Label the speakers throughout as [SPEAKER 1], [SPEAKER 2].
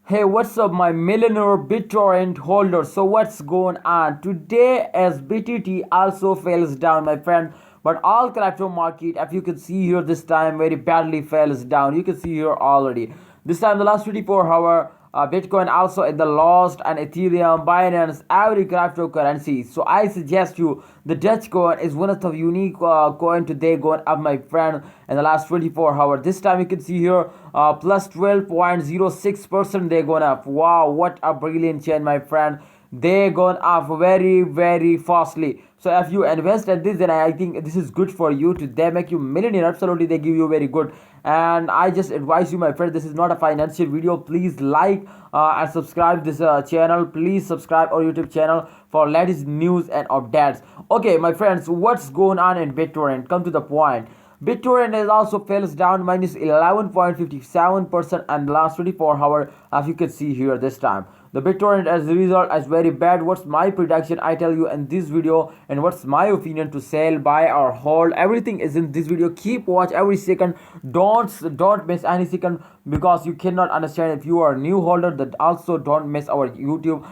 [SPEAKER 1] Hey, what's up, my millionaire Bittorrent holder? So, what's going on today? As BTT also fails down, my friend, but all crypto market, if you can see here, this time very badly fails down. You can see here already. This time, the last 24-hour, Bitcoin also in the lost, and Ethereum, Binance, every cryptocurrency. So I suggest you the Dutch coin is one of the unique coin today going up, my friend, in the last 24 hours. This time you can see here plus 12.06% they going up. Wow, what a brilliant chain, my friend. They gone up very fastly. So if you invest at this, then I think this is good for you. To they make you millionaire. Absolutely, they give you very good. And I just advise you, my friend, this is not a financial video. Please like and subscribe this channel. Please subscribe our YouTube channel for latest news and updates. Okay, my friends, what's going on in Bittorrent? Come to the point. Bittorrent has also falls down minus 11.57% and the last 24 hours, as you can see here this time. The Bittorrent as a result is very bad. What's my prediction? I tell you in this video, and what's my opinion to sell, buy or hold. Everything is in this video. Keep watch every second. Don't miss any second, because you cannot understand if you are a new holder. That also don't miss our YouTube.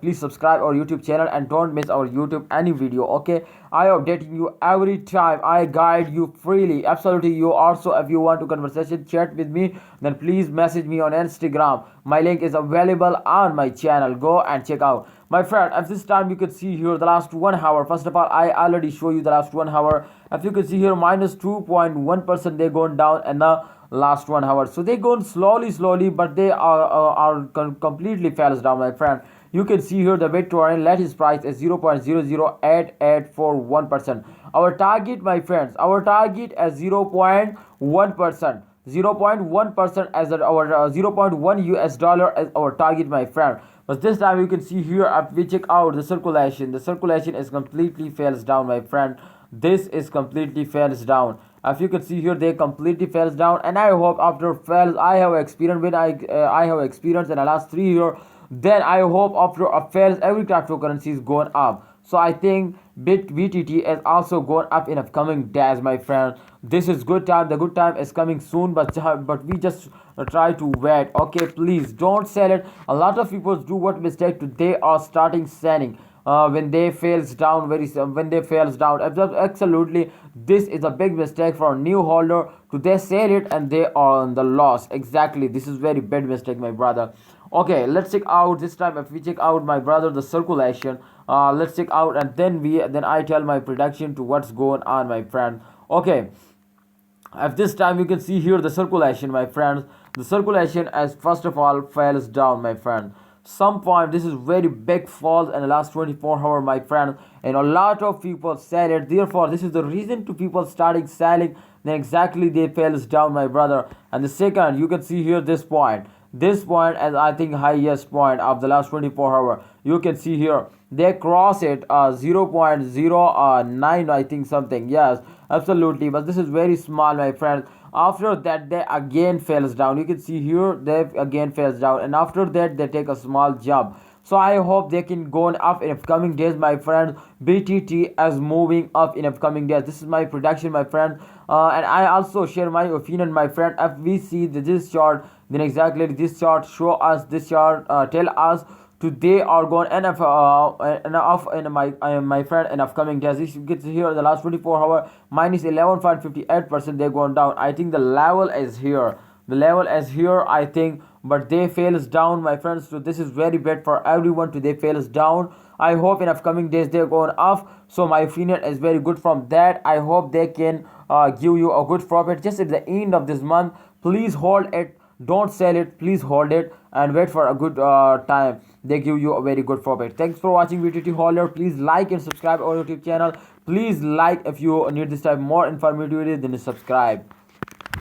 [SPEAKER 1] Please subscribe our YouTube channel and don't miss our YouTube any video. Okay, I updating you every time. I guide you freely. Absolutely, you also, if you want to conversation chat with me, then please message me on Instagram. My link is available on my channel. Go and check out, my friend. At this time you can see here the last 1 hour. First of all, I already show you the last 1 hour. If you can see here minus 2.1% they going down in the last 1 hour. So they going slowly, but they are completely falls down, my friend. You can see here the Bitcoin latest price is 0.00841%. Our target, my friends, our target is 0.1%. 0.1% as our 0.1 US dollar as our target, my friend. But this time you can see here, if we check out the circulation is completely fails down, my friend. This is completely fails down. If you can see here, they completely fails down, and I hope after fails, I have experience when I have experience in the last 3 years. Then I hope after a fails, every cryptocurrency is going up. So I think BTT is also going up in upcoming days, my friend. This is good time. The good time is coming soon, but we just try to wait. Okay, please don't sell it. A lot of people do what mistake today are starting selling. When they fails down when they fails down, absolutely, this is a big mistake for a new holder. To they sell it and they are on the loss. Exactly, this is very bad mistake, my brother. Okay, let's check out this time. If we check out, my brother, the circulation, let's check out, and then I tell my prediction to what's going on, my friend. Okay, at this time you can see here the circulation, my friends. The circulation, as first of all, falls down, my friend. Some point, this is very big falls in the last 24 hours, my friend, and a lot of people sell it. Therefore, this is the reason to people starting selling. Then exactly they falls down, my brother. And the second, you can see here this point. This point is, I think, highest point of the last 24 hours. You can see here they cross it 0.09, I think, something. Yes, absolutely, but this is very small, my friend. After that they again falls down. You can see here they again falls down, and after that they take a small jump. So I hope they can go up in upcoming days, my friend. BTT is moving up in upcoming days. This is my prediction, my friend. And I also share my opinion, my friend. If we see this chart, then exactly this chart show us, this chart tell us today are going enough in my friend in upcoming days. You get here the last 24 hours minus 11.58% they going down. I think the level is here. The level is here, I think, but they fails down, my friends. So this is very bad for everyone. Today fails down. I hope in upcoming days they're going up. So my opinion is very good from that. I hope they can give you a good profit just at the end of this month. Please hold it. Don't sell it. Please hold it and wait for a good time. They give you a very good profit. Thanks for watching BTT holder. Please like and subscribe our YouTube channel. Please like if you need this type more informative video, then subscribe.